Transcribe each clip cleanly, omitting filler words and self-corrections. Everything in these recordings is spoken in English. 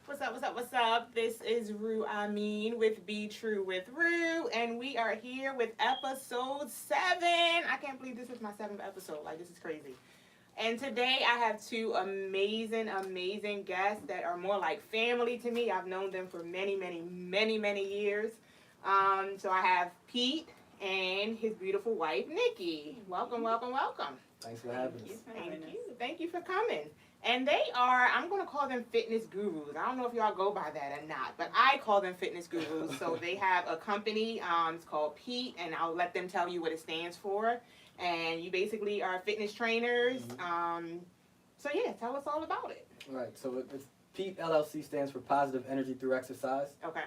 What's up, what's up, what's up? This is Amin with Be True with Rue, and we are here with episode 7. I can't believe this is my 7th episode. Like, this is crazy. And today I have two amazing, amazing guests that are more like family to me. I've known them for many, many, many, many years. So I have Pete and his beautiful wife, Nikki. Welcome, welcome, welcome. Thanks for having us. Thank you for coming. And they are, I'm going to call them fitness gurus. I don't know if y'all go by that or not, but I call them fitness gurus. So they have a company, it's called Pete, and I'll let them tell you what it stands for. And you basically are fitness trainers. So yeah, tell us all about it. Right, so it's Pete LLC stands for Positive Energy Through Exercise. Okay.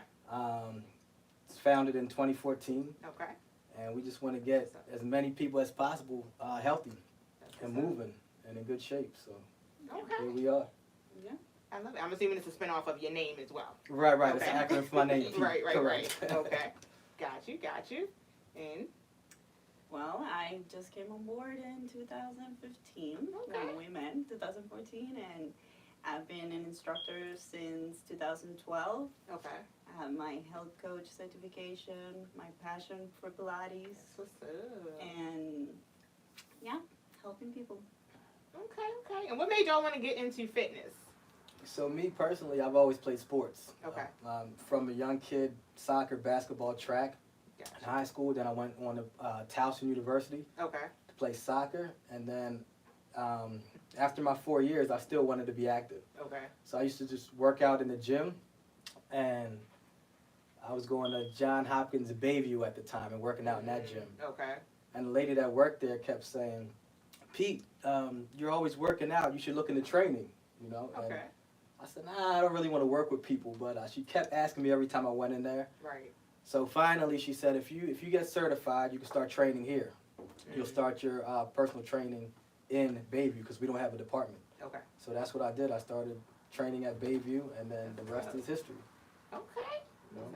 It's founded in 2014. Okay. And we just want to get as many people as possible healthy and moving and in good shape. So here we are. Yeah. I love it. I'm assuming it's a spinoff of your name as well. Right. Okay. It's an acronym for my name, Pete. Right. Okay. Got you. And? Well, I just came on board in 2015 when we met in 2014, and I've been an instructor since 2012. Okay. I have my health coach certification, my passion for Pilates, What's up? and yeah, helping people. Okay. And what made y'all want to get into fitness? So me personally, I've always played sports. Okay. From a young kid, soccer, basketball, track. Gotcha. In high school, then I went on to Towson University Okay. to play soccer. And then after my 4 years, I still wanted to be active. Okay. So I used to just work out in the gym, and I was going to John Hopkins Bayview at the time and working out in that gym. Okay. And the lady that worked there kept saying, Pete, you're always working out. You should look into training, you know? And Okay. I said, nah, I don't really want to work with people. But she kept asking me every time I went in there. Right. So finally she said, if you get certified, you can start training here. You'll start your personal training in Bayview because we don't have a department. Okay. So that's what I did. I started training at Bayview, and then the rest is history. Okay. You know,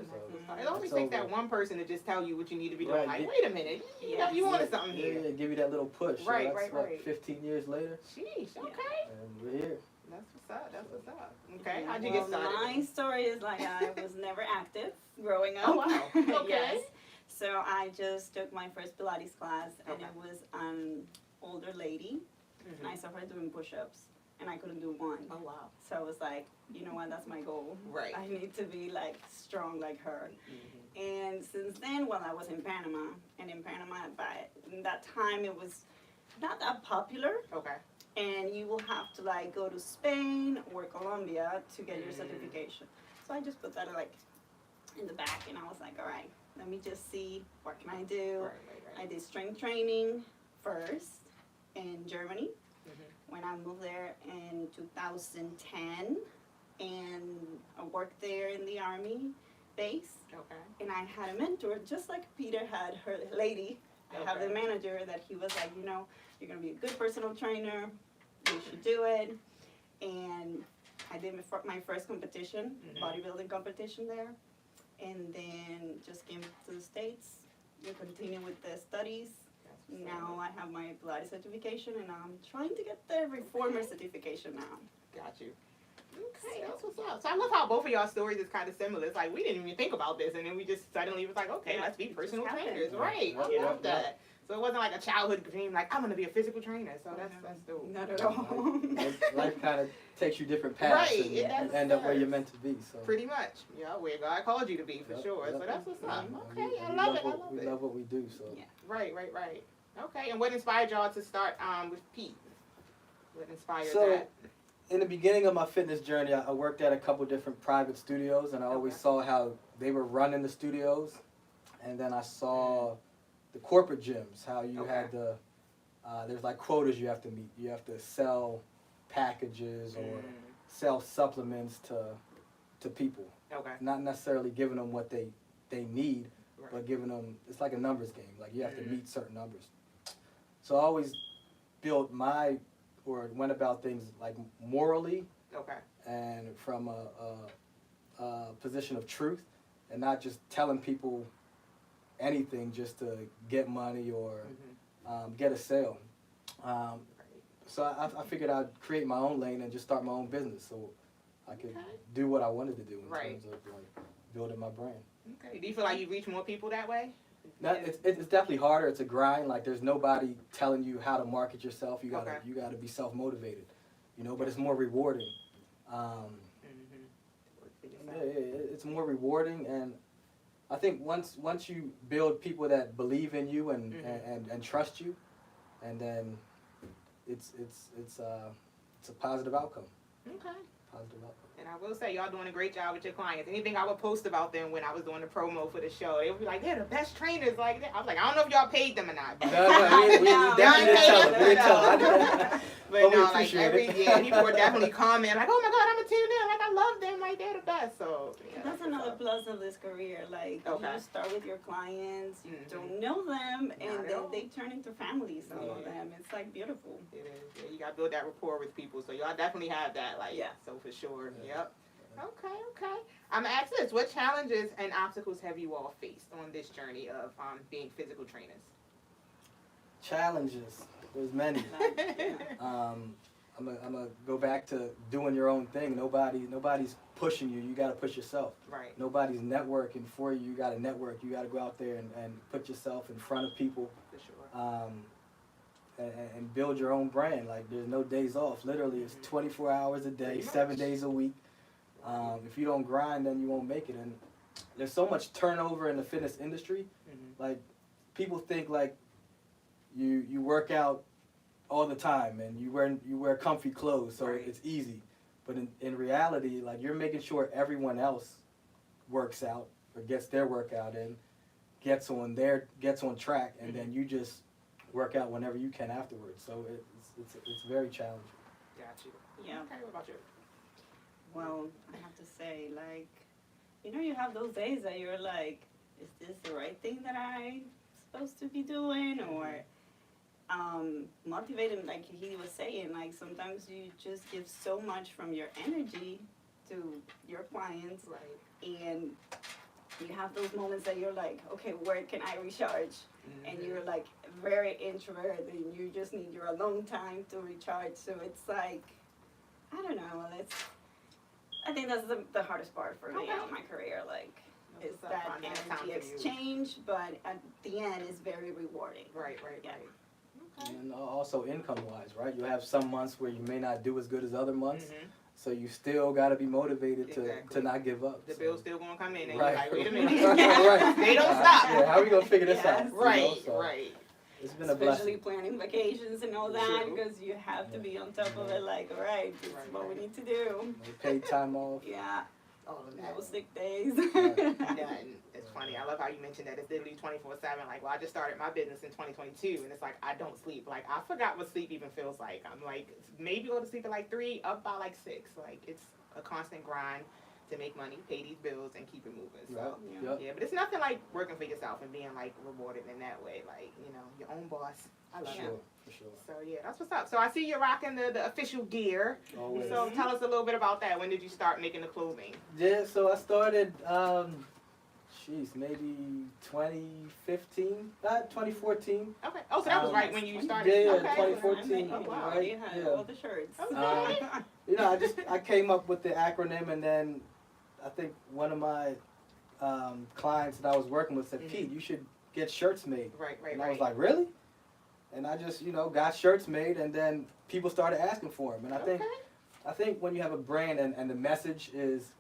so It always it's takes over. that one person to just tell you what you need to be doing. Right. Like, wait a minute, you wanted something Yeah, here. give you that little push. So Right, that's right. 15 years later, Sheesh. Okay. and we're here. That's what's up. Okay. Yeah, How'd you well, get started? My story is like I was never active growing up. Oh wow. Okay. Yes. So I just took my first Pilates class, and Okay. it was an older lady, and I saw her doing push-ups, and I couldn't do one. Oh wow. So I was like, you know what, that's my goal. Right. I need to be like strong like her. And since then, well, I was in Panama, and in Panama, by that time, it was not that popular, Okay. and you will have to like go to Spain or Colombia to get your certification. So I just put that like in the back, and I was like, all right, let me just see what can I do. Right. I did strength training first in Germany when I moved there in 2010, and I worked there in the Army base, Okay. and I had a mentor just like Peter had her lady. I have the manager that he was like, you know, you're gonna be a good personal trainer, you should do it. And I did my first competition, bodybuilding competition there, and then just came to the States and continued with the studies. Now I have my Pilates certification, and I'm trying to get the reformer certification now. Got you. Okay, that's what's up. So I love how both of y'all stories is kind of similar. It's like we didn't even think about this, and then we just suddenly was like, okay, let's be personal happened. trainers. Right. I Yeah. love that. So it wasn't like a childhood dream, like I'm gonna be a physical trainer. So that's dope. Not at all. Life kind of takes you different paths, Right, and it does. you end up where you're meant to be. So Pretty much. Yeah, where God called you to be for Yep, sure. yep. So that's what's up. And Okay, we- I we love it. We love what we do. So Yeah. Right. Okay, and what inspired y'all to start with Pete? What inspired So, that? in the beginning of my fitness journey, I worked at a couple different private studios, and I always Okay. saw how they were running the studios, and then I saw the corporate gyms, how you had the there's like quotas you have to meet. You have to sell packages or sell supplements to people, Okay. not necessarily giving them what they need, Right. but giving them, it's like a numbers game. Like you have to meet certain numbers. So I always built went about things like morally Okay. and from a position of truth, and not just telling people anything just to get money or get a sale. So I figured I'd create my own lane and just start my own business. So I could Okay. do what I wanted to do in Right. terms of like building my brand. Okay. Do you feel like you reach more people that way? Now, it's definitely harder. It's a grind. Like there's nobody telling you how to market yourself. You Okay. gotta be self motivated, you know. But it's more rewarding. Yeah, it's more rewarding, and I think once you build people that believe in you and trust you, and then it's a positive outcome. Okay. Positive outcome. And I will say, y'all doing a great job with your clients. Anything I would post about them when I was doing the promo for the show, they would be like, they're the best trainers. Like that. I was like, I don't know if y'all paid them or not. But No, we definitely didn't tell them. We didn't tell them. But we no, like appreciate it. people were definitely commenting like, oh my God, I'm a tune in. Like I love them. Like they're the best. So yeah, That's another plus of this career. Like Okay. you start with your clients, you Mhm. don't know them, Not and at then all. they turn into family. Some of Yeah. them, it's like beautiful. It is. Yeah, you gotta build that rapport with people. So y'all definitely have that. Like Yeah. So for sure. Yeah. Yep. Okay. I'm gonna ask this: what challenges and obstacles have you all faced on this journey of being physical trainers? Challenges. There's many. Yeah. I'm gonna go back to doing your own thing. Nobody's pushing you. You gotta push yourself. Right. Nobody's networking for you. You gotta network. You gotta go out there and put yourself in front of people. For sure. And build your own brand. Like there's no days off. Literally, it's 24 hours a day, Pretty 7 much. days a week. If you don't grind, then you won't make it. And there's so much turnover in the fitness industry. Mhm. Like people think like you work out all the time and you wear comfy clothes, so Right. it's easy. But in reality, like you're making sure everyone else works out or gets their workout in, gets on track, and then you just work out whenever you can afterwards. So it's very challenging. Got you. Yeah. Okay. What about you? Well, I have to say, like, you have those days that you're like, is this the right thing that I'm supposed to be doing? Or motivating, like he was saying, like sometimes you just give so much from your energy to your clients, Right. and you have those moments that you're like, okay, where can I recharge? And you're like very introverted and you just need your alone time to recharge. So it's like, I don't know, I think that's the hardest part for me Okay. in my career, like, That's is what's up, that finding that time energy for you. exchange, but at the end is very rewarding. Right. Yeah. Okay. And also income-wise, right? You have some months where you may not do as good as other months, Mhm. so you still got to be motivated Exactly. to not give up. The So- bill's still gonna come in, and Right. you're like, wait a minute. Right. They don't stop. Yeah, how are we gonna figure this Yes. out? you know? Right. So Right. It's been a Especially blessing. planning vacations and all that, True. because you have to be on top of it, like, all right, this Right, is what we right. need to do. No paid time off. Yeah, All of that. no sick days. Yeah, and it's funny. I love how you mentioned that it's literally 24/7. Like, well, I just started my business in 2022, and it's like I don't sleep. Like, I forgot what sleep even feels like. I'm like, maybe go to sleep at like 3, up by like 6. Like, it's a constant grind to make money, pay these bills, and keep it moving. So, Yep. Yeah. Yep. yeah, but it's nothing like working for yourself and being like rewarded in that way. Like, your own boss. I For love sure. it. For sure. So yeah, that's what's up. So I see you're rocking the official gear. Always. So tell us a little bit about that. When did you start making the clothing? Yeah, so I started, maybe 2015, 2014. Okay. Oh, so that was right when you started. Yeah, Okay. 2014. Oh, wow, Right, you had yeah. all the shirts. Okay. I came up with the acronym, and then I think one of my clients that I was working with said, Mhm. Pete, you should get shirts made. Right. And I was like, really? And I just, got shirts made, and then people started asking for them. And I think when you have a brand and the message is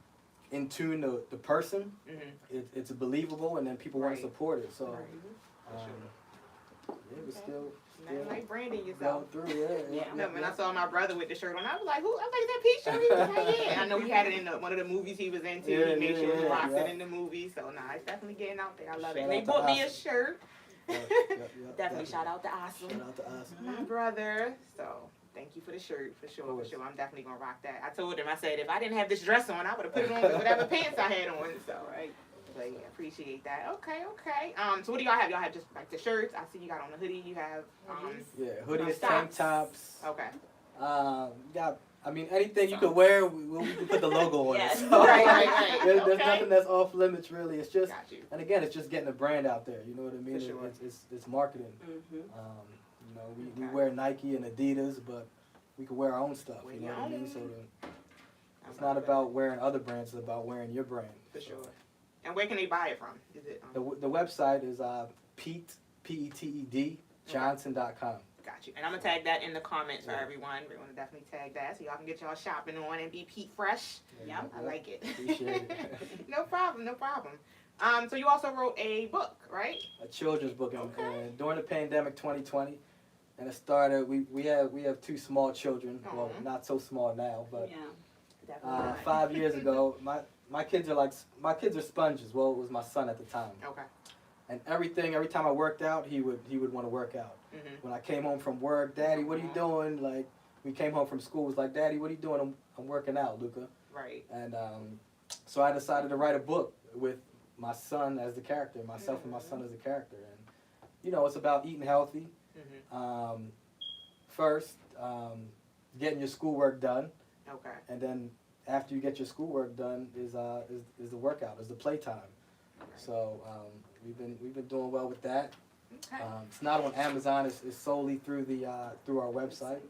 in tune to the person, Mm-hmm. it's believable, and then people want Right. to support it. So, For sure. yeah, we're still Nothing like branding yourself. going through. Yeah. No, when I saw my brother with the shirt on, I was like, "Who?" I was like, "Is that Pete's shirt?" He was like, "Yeah." I know he had it in one of the movies he was into. Yeah, He made sure he yeah, rocked yeah. it in the movie. So, it's definitely getting out there. I love it. Shout They out to bought me a Awesome. shirt. Yep. Definitely shout out to Awesome. Shout out to us. My brother. So thank you for the shirt, for sure, course. for sure. I'm definitely gonna rock that. I told him, I said, if I didn't have this dress on, I would have put it on with whatever pants I had on. So Right. but yeah, appreciate that. Okay. So what do y'all have? Y'all have just like the shirts. I see you got on the hoodie. You have Yeah, hoodies, Socks. tank tops. okay. Anything you could wear, we can put the logo on Yes. it. So, Right. There's Okay. nothing that's off limits really. It's just, Got you. and again, it's just getting the brand out there. You know what I mean? For sure. It's marketing. Mm-hmm. We Okay. wear Nike and Adidas, but we can wear our own stuff. Wear You know your what I mean? own. So It's not about wearing other brands. It's about wearing your brand. For sure. And where can they buy it from? Is it The website is Peted Johnson.com. Got you. And I'm gonna tag that in the comments for everyone. We're gonna definitely tag that so y'all can get y'all shopping on and be Pete fresh. Yep. I like it. Appreciate it. No problem. So you also wrote a book, right? A children's book. Okay. And during the pandemic 2020, and it started. We have 2 small children. Well, not so small now, but Yeah. Definitely not. 5 years ago, my kids are sponges. Well, it was my son at the time. Okay. And every time I worked out, he would want to work out. Mhm. When I came home from work, Daddy, what are you doing? Like, we came home from school, it was like, Daddy, what are you doing? I'm working out, Luca. Right. And so I decided to write a book with my son as the character, myself and my son as the character. And, it's about eating healthy. Mhm. First, getting your schoolwork done. Okay. And then after you get your schoolwork done is the workout, is the playtime. Right. So we've been doing well with that. Okay. It's not on Amazon. It's solely through through our website.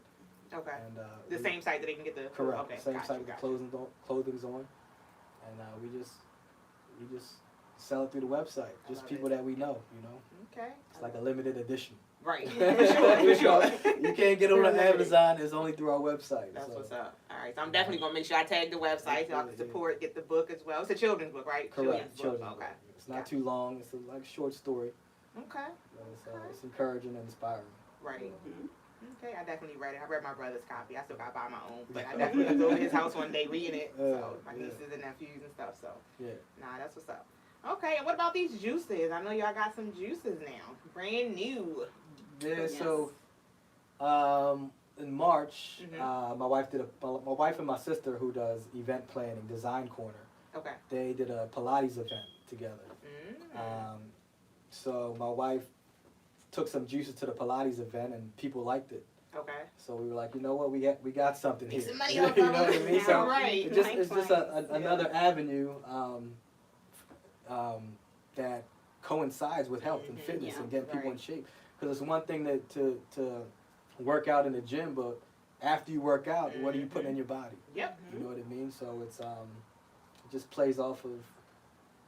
Okay. And The same site that they can get the. correct. Okay. Same got site you, with got the you. clothing's on, and we just sell it through the website. I Just love people it. that we know. Okay. It's like a limited edition. Right. For sure. You can't get it on Amazon. It's only through our website. That's so. what's up. All right, so I'm definitely gonna make sure I tag the website so y'all can support, get the book as well. It's a children's book, right? Correct. Children's book. Children's Okay. book. It's not too long. It's like a short story. Okay. It's encouraging and inspiring. Right. Mhm. Okay, I definitely read it. I read my brother's copy. I still gotta buy my own, but I definitely was over his house one day reading it. So my nieces and nephews and stuff. So Yeah. nah, that's what's up. Okay, and what about these juices? I know y'all got some juices now, brand new. Yeah. Yes. So, in March, Mhm. my wife and my sister, who does event planning, Design Corner, Okay. they did a Pilates event together. Mm. So my wife took some juices to the Pilates event, and people liked it. Okay. So we were like, you know what, we got something Make here. some money You know off of what I it. mean? So Right. it's just Likewise. another avenue that coincides with health and Mhm. fitness Yeah. and getting people in Right. shape. Because it's one thing to work out in the gym, but after you work out, what are you putting in your body? Yep. You know what I mean? So it's it just plays off of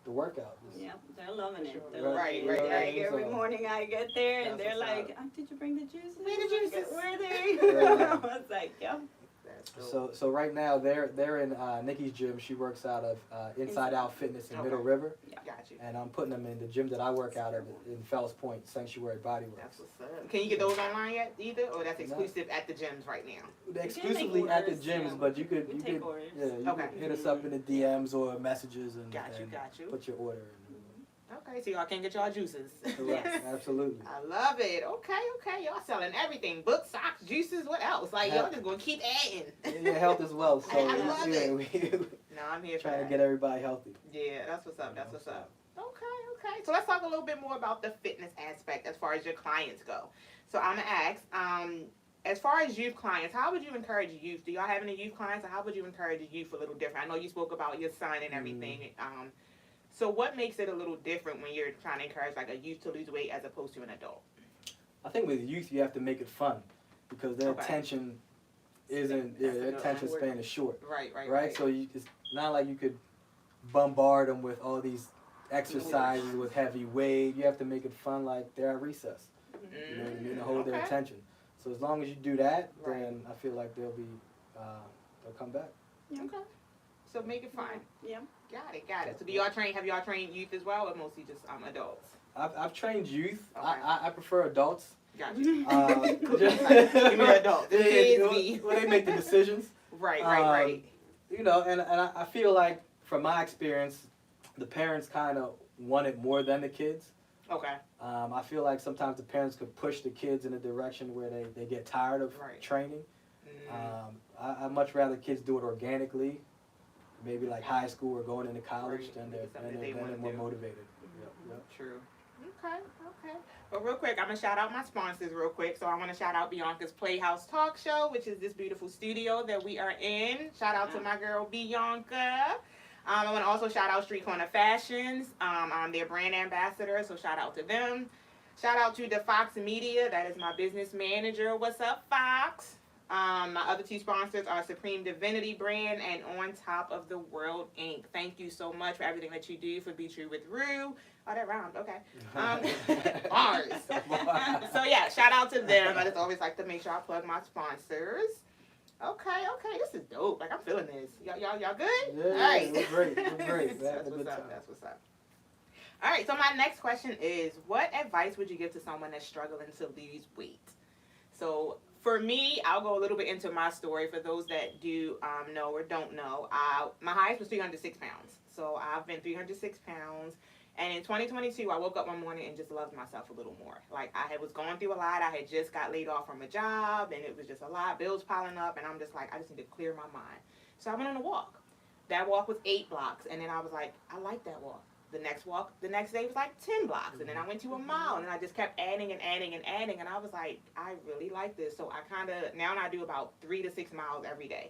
the workout. It's- Yeah, they're loving it. They're Right, loving it. right. Like every So- morning I get there and That's they're what's like, up. oh, "Did you bring the juices? Where the juices?" Where are they?" Yeah. I was like, "Yep." That's dope. So right now they're in Nikki's gym. She works out of Inside Out Fitness in Okay. Middle River, Got you. and I'm putting them in the gym that I work out of in Fells Point Sanctuary Bodyworks. That's what's up. Can you get those online yet either, or that's No. exclusive at the gyms right now? They're You can exclusively make at the orders, gyms, yeah. but you could We take orders. you Okay. could hit us up in the DMs or messages and, Got you. and Got you. put your order in. Okay, so y'all can get y'all juices. Correct, absolutely. I love it. Okay, y'all selling everything: books, socks, juices. What else? Like y'all just gonna keep adding. And your health as well. So I love yeah, it. we No, I'm here for trying to that. get everybody healthy. Yeah, that's what's up. That's what's up. Okay. So let's talk a little bit more about the fitness aspect as far as your clients go. So I'm gonna ask, as far as youth clients, how would you encourage youth? Do y'all have any youth clients, or how would you encourage youth a little different? I know you spoke about your son and everything. So what makes it a little different when you're trying to encourage like a youth to lose weight as opposed to an adult? I think with youth you have to make it fun because their Okay. attention isn't That's their another attention word. span is short. Right. So it's not like you could bombard them with all these exercises with heavy weight. You have to make it fun, like they're at recess. You know what I mean? To hold their Okay. attention. So as long as you do that, Right. then I feel like they'll come back. Okay. So make it fun. Yeah. Got it. So do y'all train? Have y'all trained youth as well, or mostly just adults? I've trained youth. Okay. I prefer adults. Got you. Just, Give me the adults. The Yeah, kids well, be. well, they make the decisions. Right. You know, and I feel like from my experience, the parents kind of want it more than the kids. Okay. I feel like sometimes the parents could push the kids in a direction where they get tired of Right. training. Mm. I'd much rather kids do it organically, maybe like high school or going into college, Right. than Make it something they're they wanna more do. motivated. Yep. True. Okay. But real quick, I'm going to shout out my sponsors real quick. So I want to shout out Bianca's Playhouse Talk Show, which is this beautiful studio that we are in. Shout out to my girl, Bianca. I want to also shout out Street Corner Fashions. I'm their brand ambassador, so shout out to them. Shout out to the Fox Media. That is my business manager. What's up, Fox? My other two sponsors are Supreme Divinity Brand and On Top of the World Inc. Thank you so much for everything that you do for Be True with Rue. Oh, that rhymed. Okay. Bars. So, yeah, shout out to them. I just always like to make sure I plug my sponsors. Okay. This is dope. Like, I'm feeling this. Y'all good? Yeah, all right. We're great. We're great. That's what's up. All right, so my next question is, what advice would you give to someone that's struggling to lose weight? So for me, I'll go a little bit into my story. For those that do know or don't know, my highest was 306 pounds. So I've been 306 pounds. And in 2022, I woke up one morning and just loved myself a little more. Like, I was going through a lot. I had just got laid off from a job, and it was just a lot, bills piling up, and I'm just like, I just need to clear my mind. So I went on a walk. That walk was 8 blocks, and then I was like, I like that walk. The next day was like 10 blocks, and then I went to a mile, and I just kept adding, and I was like, I really like this. So now I do about 3 to 6 miles every day.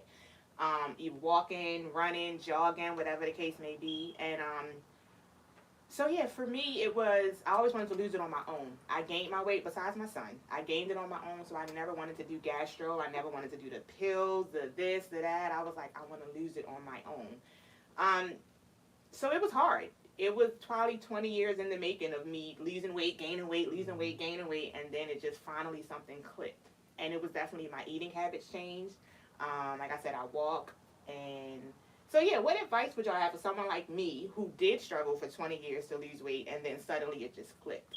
Either walking, running, jogging, whatever the case may be, and so yeah, for me, I always wanted to lose it on my own. I gained my weight besides my son. I gained it on my own, so I never wanted to do gastro. I never wanted to do the pills, the this, the that. I was like, I want to lose it on my own. So it was hard. It was probably 20 years in the making of me losing weight, gaining weight, losing weight, gaining weight, and then it just finally something clicked. And it was definitely my eating habits changed. Like I said, I walk, and so yeah, what advice would y'all have for someone like me who did struggle for 20 years to lose weight, and then suddenly it just clicked?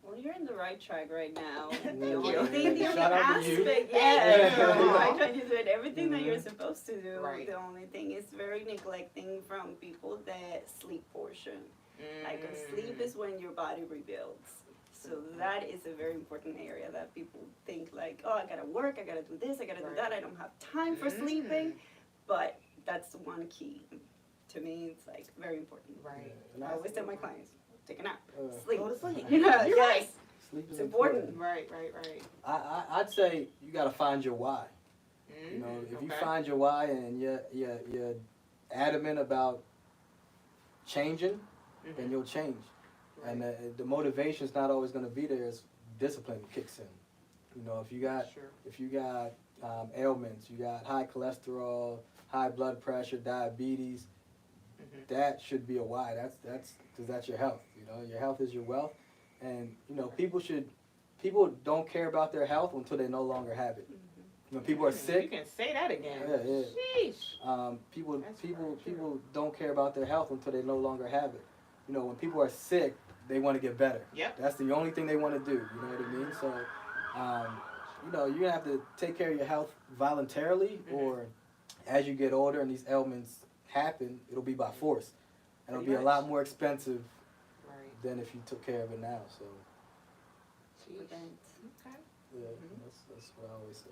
Well, you're in the right track right now. The only aspect, yeah, you're on the right track. You're doing everything that you're supposed to do. Right. The only thing is very neglecting from people that sleep portion. Like, sleep is when your body rebuilds. So that is a very important area that people think like, oh, I gotta work, I gotta do this, I gotta do that. I don't have time for sleeping, but that's one key. To me, it's like very important. Right. I always tell my clients, take a nap, sleep. Go to sleep. Yeah, You're right. Sleep is It's important. Right. I'd say you got to find your why. You know, if you find your why and you're adamant about changing, then you'll change. Right. And the motivation's not always going to be there. As discipline kicks in. You know, if you got ailments, you got high cholesterol, high blood pressure, diabetes, that should be a why. That's because that's your health. You know, your health is your wealth, and you know people don't care about their health until they no longer have it. When people are sick, you can say that again. Yeah. Sheesh. People don't care about their health until they no longer have it. You know, when people are sick, they want to get better. Yep. That's the only thing they want to do. You know what I mean? So, you know, you're gonna have to take care of your health voluntarily, or as you get older and these ailments happen, it'll be by force, and it'll be a lot more expensive than if you took care of it now. So, yeah, that's what I always say.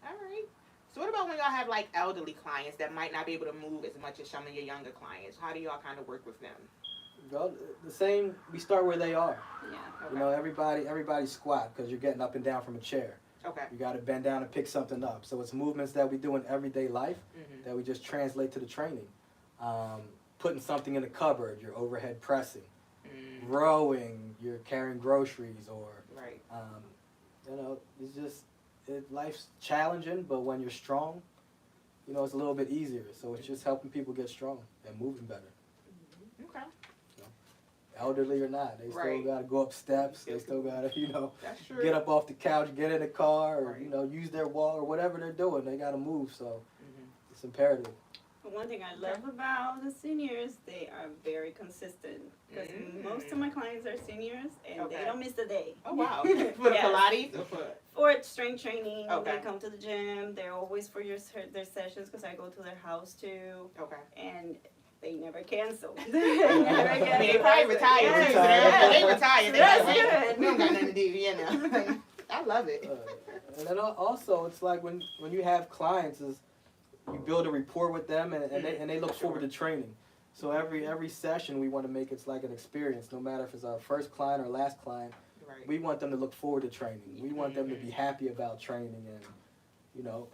All right. So what about when y'all have like elderly clients that might not be able to move as much as some of your younger clients? How do y'all kind of work with them? Well, the same. We start where they are. Yeah. Okay. You know, everybody squat because you're getting up and down from a chair. Okay. You got to bend down and pick something up. So it's movements that we do in everyday life that we just translate to the training. Putting something in the cupboard, you're overhead pressing. Rowing, you're carrying groceries, or you know, it's just life's challenging, but when you're strong, you know, it's a little bit easier. So it's just helping people get strong and moving better. Okay. You know, elderly or not, they still got to go up steps. They still got to, you know, get up off the couch, get in the car, or you know, use their wall or whatever they're doing. They got to move. So it's imperative. One thing I love about the seniors, they are very consistent. Because most of my clients are seniors, and they don't miss a day. Oh, wow. For the Pilates? For strength training, they come to the gym. They're always for their sessions, because I go to their house, too. Okay. And they never cancel. They probably retired, too. They retired. That's good. We don't got nothing to do, you know. I love it. And then also, it's like when you have clients, you build a rapport with them, and they look forward to training. So every session we want to make it like an experience, no matter if it's our first client or last client. We want them to look forward to training. We want them to be happy about training and, you know,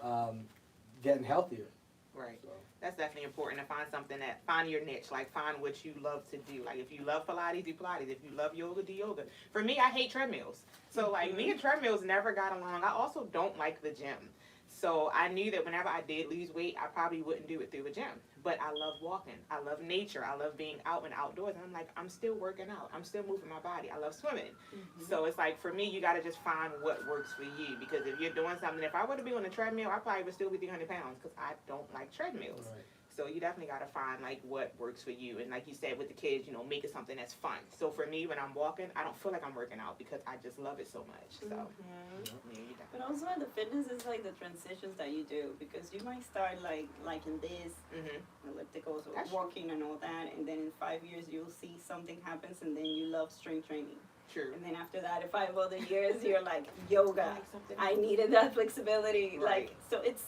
getting healthier. Right. So. That's definitely important to find your niche, like find what you love to do. Like if you love Pilates, do Pilates. If you love yoga, do yoga. For me, I hate treadmills. So like me and treadmills never got along. I also don't like the gym. So I knew that whenever I did lose weight, I probably wouldn't do it through a gym. But I love walking. I love nature. I love being out and outdoors. And I'm like, I'm still working out. I'm still moving my body. I love swimming. So it's like, for me, you got to just find what works for you. Because if you're doing something, if I were to be on a treadmill, I probably would still be 300 pounds because I don't like treadmills. Right. So you definitely got to find like what works for you. And like you said with the kids, you know, make it something that's fun. So for me, when I'm walking, I don't feel like I'm working out because I just love it so much. So yeah, you But also the fitness is like the transitions that you do, because you might start like in this ellipticals or That's walking and all that, and then in 5 years you'll see something happens, and then you love strength training. true. And then after that, in 5 other years, you're like yoga. Like something I else. needed that flexibility. Right. Like, so it's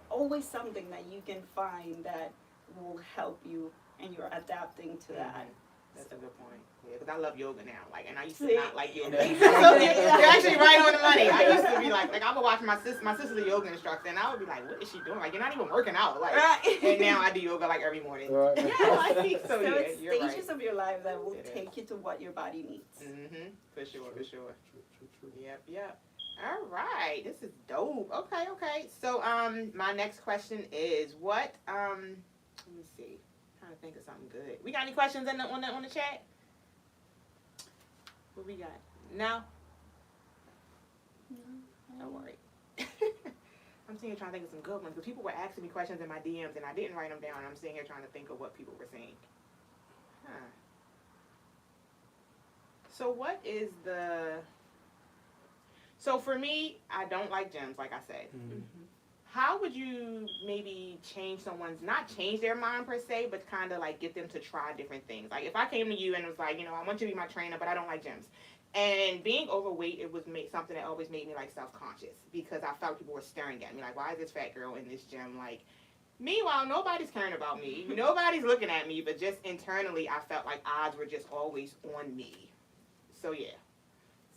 always something that you can find that will help you, and you're adapting to that. That's a good point. Yeah, because I love yoga now. Like, and I used to See? not like yoga. Yeah. So you're actually right on the money. I used to be like I would watch my sister's a yoga instructor, and I would be like, what is she doing? Like, you're not even working out. Like, Right. and now I do yoga like every morning. Right. Yeah, like, so So yeah, it's you're right. stages of your life that will It is. take you to what your body needs. For sure, for sure. True. Yep. All right, this is dope. Okay. So, my next question is what? Let me see. Trying to think of something good. We got any questions on the chat? What we got? No. Don't worry. I'm sitting here trying to think of some good ones because people were asking me questions in my DMs and I didn't write them down. I'm sitting here trying to think of what people were saying. So what is the? So for me, I don't like gyms, like I said. How would you maybe change someone's, not change their mind per se, but kind of like get them to try different things? Like if I came to you and was like, you know, I want you to be my trainer, but I don't like gyms. And being overweight, it was something that always made me like self-conscious because I felt people were staring at me like, why is this fat girl in this gym? Like, meanwhile, nobody's caring about me. Nobody's looking at me, but just internally, I felt like odds were just always on me. So yeah.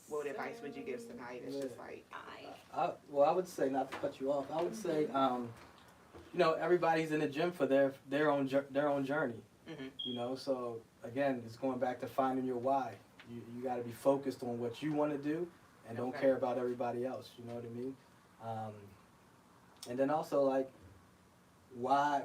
What advice would you give somebody that's just like, I would say, not to cut you off, I would say, you know, everybody's in the gym for their own journey. You know, so again, it's going back to finding your why. You got to be focused on what you want to do, and don't care about everybody else. You know what I mean? And then also like, why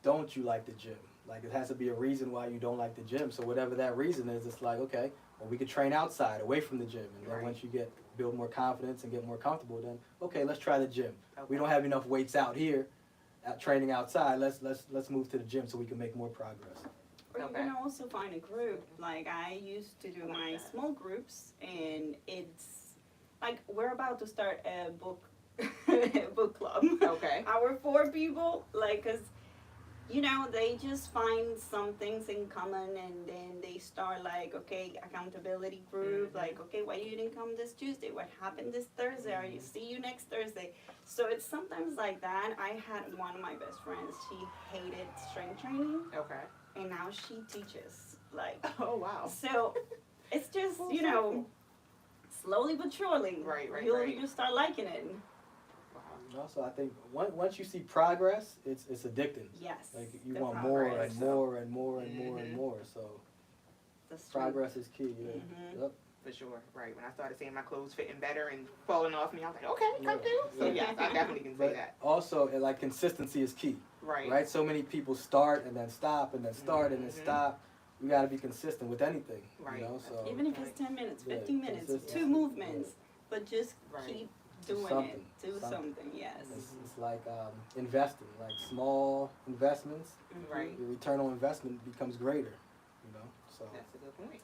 don't you like the gym? Like it has to be a reason why you don't like the gym. So whatever that reason is, it's like, okay, well, we could train outside, away from the gym, and then once you build more confidence and get more comfortable, then okay, let's try the gym. We don't have enough weights out here, training outside. Let's move to the gym so we can make more progress. Or you can also find a group. Like I used to do my small groups, and it's like we're about to start a book club. okay. Our 4 people, like, cause you know, they just find some things in common, and then they start like, okay, accountability group, like, okay, why you didn't come this Tuesday? What happened this Thursday? Are you see you next Thursday? So it's sometimes like that. I had one of my best friends, she hated strength training. Okay. And now she teaches, like. Oh, wow. So it's just, you know, slowly but surely. Right. You'll start liking it. And also, I think once you see progress, it's addicting. Yes. Like you the want more progress. and more and more and more and more. So The strength. progress is key. Yeah. Yep. For sure, right. When I started seeing my clothes fitting better and falling off me, I was like, okay, come through. So yes, I definitely can say But that. also, like consistency is key. Right. So many people start and then stop and then start and then stop. You got to be consistent with anything. Right. You know. So Even if it's 10 minutes, Yeah, 15 minutes, consistency. 2 movements, but just keep doing Something. it. Do something, yes. It's like investing, like small investments. Right. Your return on investment becomes greater. You know. So. That's a good point.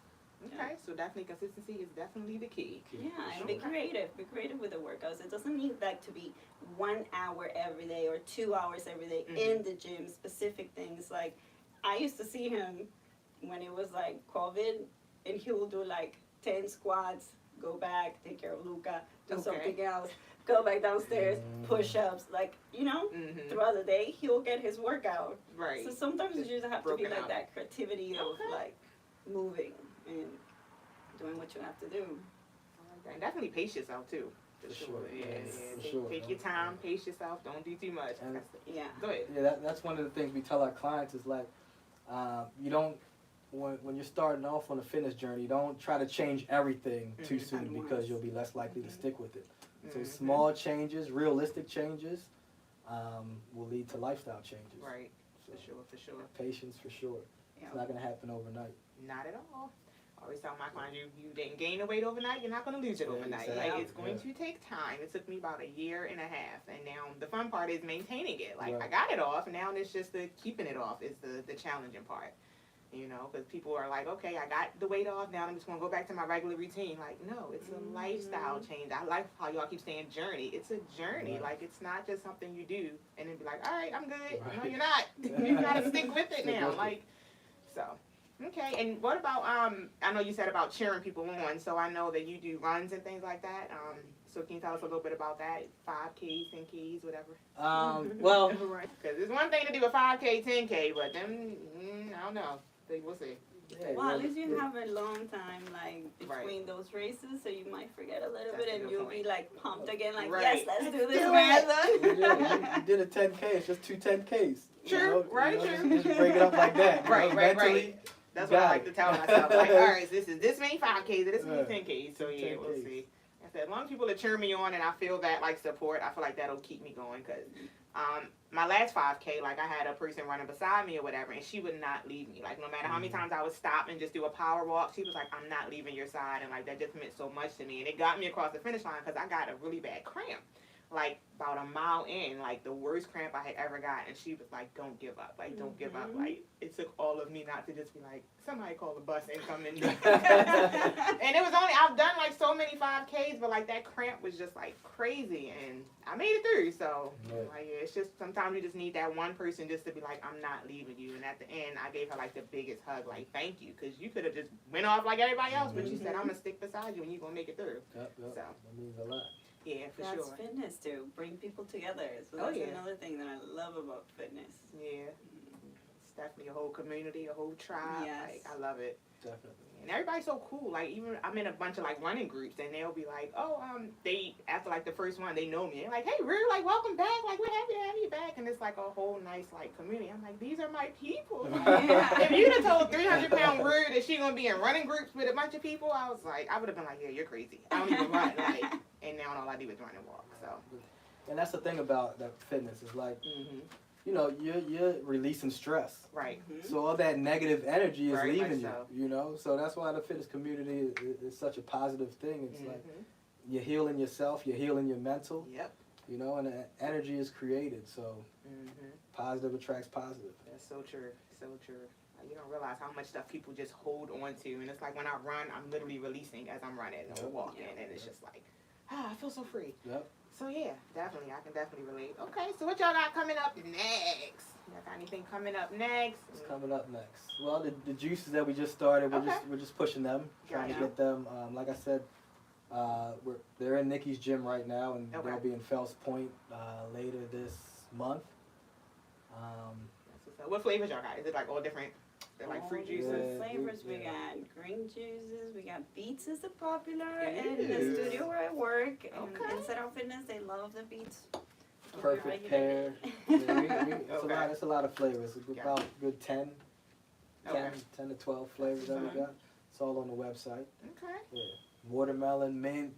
Okay, so definitely consistency is definitely the key. Yeah, and be creative. Be creative with the workouts. It doesn't need that to be 1 hour every day or 2 hours every day in the gym, specific things. Like, I used to see him when it was like COVID, and he will do like 10 squats, go back, take care of Luca, do something else, go back downstairs, push-ups, like, you know, throughout the day, he'll get his workout. Right. So sometimes you just have to be like out. that creativity of like moving and doing what you have to do. And definitely pace yourself too. For sure. Yeah. Take your time, pace yourself. Don't do too much. And Go ahead. Yeah, that's one of the things we tell our clients is like, you don't, when you're starting off on a fitness journey, don't try to change everything too soon because you'll be less likely to stick with it. So small changes, realistic changes, will lead to lifestyle changes. Right. So, For sure. patience for sure. Yeah. It's not going to happen overnight. Not at all. I always tell my clients, you didn't gain the weight overnight, you're not going to lose it Yeah, overnight. exactly. Like, it's going to take time. It took me about 1.5 years, and now the fun part is maintaining it. Like, Right. I got it off, and now it's just the keeping it off is the challenging part. You know, because people are like, okay, I got the weight off, now I'm just going to go back to my regular routine. Like, no, it's a lifestyle change. I like how y'all keep saying journey. It's a journey. Right. Like, it's not just something you do and then be like, all right, I'm good. Right. No, you're not. You got to stick with it Stick now. with it. Like, so. Okay, and what about, I know you said about cheering people on, so I know that you do runs and things like that. So can you tell us a little bit about that? 5Ks, 10Ks, whatever? Well, Because it's one thing to do a 5K, 10K, but then, I don't know. We'll see. yeah, Well, at yeah, least you yeah. have a long time, like, between those races, so you might forget a little That's bit, a and good you'll point. be, like, pumped again, like, Right. yes, let's do Let's this do it. marathon. You did a 10K, it's just 2 10Ks. True, right, true. Just break it up like that. Right. Mentally, That's you what I got like it. to tell myself. Like, all right, so this many 5Ks, this many Yeah. 10Ks, so yeah, we'll 10Ks. see. I said, as long as people are cheering me on and I feel that, like, support, I feel like that'll keep me going, because my last 5K, like, I had a person running beside me or whatever, and she would not leave me. Like, no matter how many times I would stop and just do a power walk, she was like, I'm not leaving your side, and, like, that just meant so much to me, and it got me across the finish line, because I got a really bad cramp. Like, about a mile in, like, the worst cramp I had ever gotten, and she was like, don't give up, like, don't give up. Like, it took all of me not to just be like, somebody call the bus and come in. And it was only, I've done, like, so many 5Ks, but, like, that cramp was just, like, crazy, and I made it through, so, like, yeah, it's just, sometimes you just need that one person just to be like, I'm not leaving you, and at the end, I gave her, like, the biggest hug, like, thank you, because you could have just went off like everybody else, but you said, I'm going to stick beside you, and you're going to make it through. Yep. So. That means a lot. Yeah, for That's sure. fitness, too. Bring people together. So Oh, that's yeah. another thing that I love about fitness. Yeah. It's definitely a whole community, a whole tribe. Yes. Like, I love it. Definitely. And everybody's so cool. Like, even I'm in a bunch of, like, running groups, and they'll be like, oh, they, after, like, the first one, they know me. They're like, hey, Rue, like, welcome back. Like, we're happy to have you back. And it's, like, a whole nice, like, community. I'm like, these are my people. Yeah. If you'd have told 300-pound Rue that she gonna be in running groups with a bunch of people, I was like, I would have been like, yeah, you're crazy. I don't even run. Like, and now all I do is run and walk. So. And that's the thing about that fitness is like, Mm-hmm. you know, you're releasing stress. Right. So all that negative energy is Very much leaving so. you know? So that's why the fitness community is such a positive thing. It's like you're healing yourself, you're healing your mental, Yep. you know, and the energy is created. So Mm-hmm. positive attracts positive. That's so true. So true. You don't realize how much stuff people just hold on to. And it's like when I run, I'm literally releasing as I'm running or walking. And it's just like, I feel so free. Yep. So yeah, definitely. I can definitely relate. Okay, so what y'all got coming up next? Y'all got anything coming up next? What's coming up next? Well, the juices that we just started, we're just pushing them, trying to Gotcha. get them. Like I said, they're in Nikki's gym right now, and Okay. they'll be in Fells Point later this month. That's what's up. What flavors y'all got? Is it like all different? They're like fruit All juices? different Yeah, flavors. We yeah. got green juices. We got beets is the popular. It And in the is. studio where I work, and Okay. inside our fitness, they love the beets. Perfect Regular pair. Yeah, it's, Okay. it's a lot of flavors. It's Gotcha. about good 10 Okay. 10 to 12 flavors that we Mhm. got. It's all on the website. Okay. Yeah. Watermelon, mint,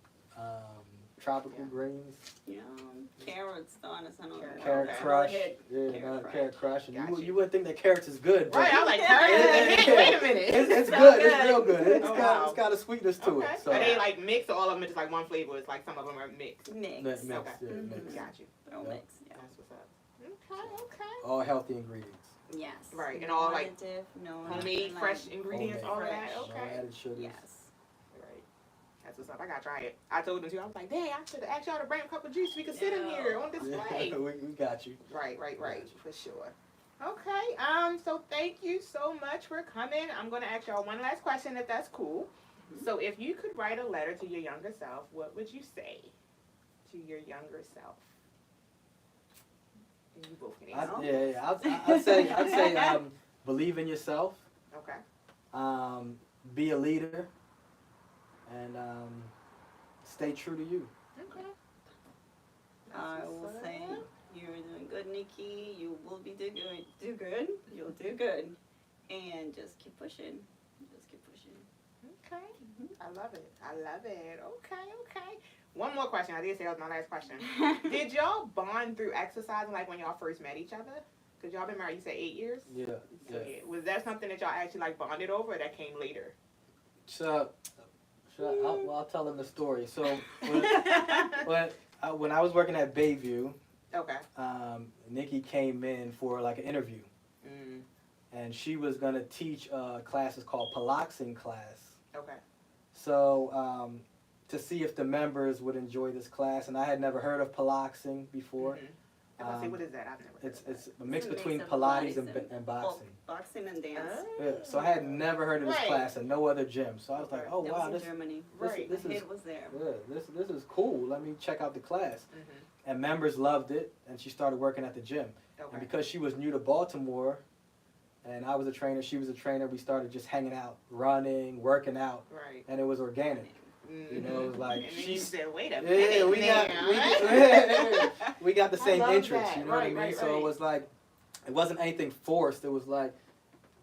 tropical Yeah. greens, Carrots, donuts, and all that. carrot Okay. crush. Go Yeah, Carrot carrot crush. And Gotcha. you wouldn't think that carrots is good, but Right, I was like, Yeah. carrots? Wait a minute. it's So good. good. It's real good. It's Oh, got wow. it's got a sweetness to Okay. it. So Are they like mixed or all of them are just like one flavor? It's like some of them are mixed. Mix. mix, Okay. yeah, Mhm. mix. Got you. They're all Yeah. mix, yeah. That's what's up. Okay. All healthy ingredients. Yes. Right, and No all, like, additive, no Homemade, nothing fresh like- ingredients, Homemade. all of that. Fresh. No Okay. added sugars. Yes. Right. That's what's up. I gotta try it. I told them too. I was like, dang, I should have asked y'all to bring a cup of juice. We could sit in here on display. Yeah, we got you. Right, for sure. Okay, so thank you so much for coming. I'm gonna ask y'all one last question, if that's cool. So if you could write a letter to your younger self, what would you say to your younger self? And you both can answer. I'd say believe in yourself, Okay. be a leader, and stay true to you. Okay. I That's will what's say up. you're doing good, Nikki. You will be do good. Do good. You'll do good. And just keep pushing. Just keep pushing. Okay. I love it. Okay. One more question. I did say that was my last question. Did y'all bond through exercising, like when y'all first met each other? Because y'all been married, you said 8 years? Yeah. So, yeah. Was that something that y'all actually like bonded over, or that came later? So, I'll tell them the story. So, when I was working at Bayview, Okay. Nikki came in for like an interview. Mm. And she was going to teach classes called Piloxing class. Okay. So, to see if the members would enjoy this class, and I had never heard of Piloxing before. Mm-hmm. Say, what is that? I've never heard of that. It's a mix between of Pilates and boxing. Boxing and dance. Yeah, so I had never heard of this class in no other gym. So I was like, oh That wow, was this in Germany. is It was there. yeah, this is cool. Let me check out the class. Mm-hmm. And members loved it, and she started working at the gym. Okay. And because she was new to Baltimore, and I was a trainer, she was a trainer, we started just hanging out, running, working out, Right. and it was organic. Mm-hmm. You know, it was like and then she you said, wait a minute. yeah, we got the same love interests, that. you know what I mean? Right, So right. it was like, it wasn't anything forced. It was like,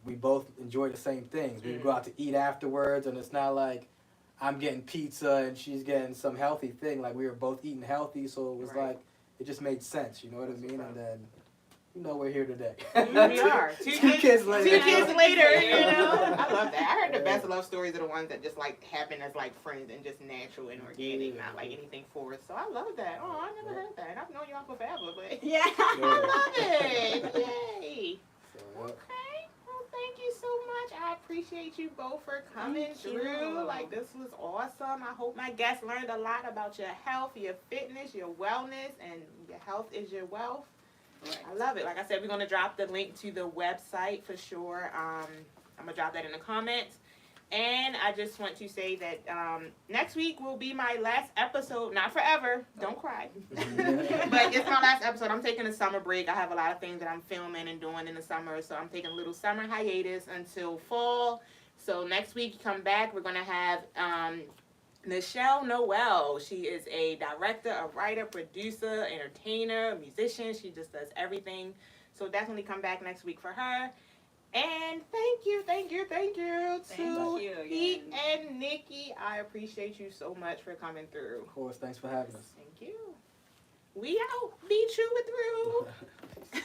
we both enjoyed the same things. We would go out to eat afterwards, and it's not like I'm getting pizza and she's getting some healthy thing. Like, we were both eating healthy, so it was Right. like, it just made sense, you know what I mean? And then, you know, we're here today. We are. Two kids later. 2 kids later, you know. I love that. I heard the best love stories are the ones that just like happen as like friends and just natural and organic, not like anything forced. So I love that. Oh, I never heard that. I've known y'all for forever, but Yeah. I love it. Yay. So, Okay. Well, thank you so much. I appreciate you both for coming Thank you. through. Like, this was awesome. I hope my guests learned a lot about your health, your fitness, your wellness, and your health is your wealth. Right. I love it. Like I said, we're going to drop the link to the website for sure. I'm going to drop that in the comments. And I just want to say that next week will be my last episode. Not forever. Don't cry. But it's my last episode. I'm taking a summer break. I have a lot of things that I'm filming and doing in the summer. So I'm taking a little summer hiatus until fall. So next week, come back. We're going to have Nichelle Noel. She is a director, a writer, producer, entertainer, musician. She just does everything. So definitely come back next week for her. And thank you to you Pete again. and Nikki. I appreciate you so much for coming through. of course, thanks for having us. Thank you. We out. Be true with Rue.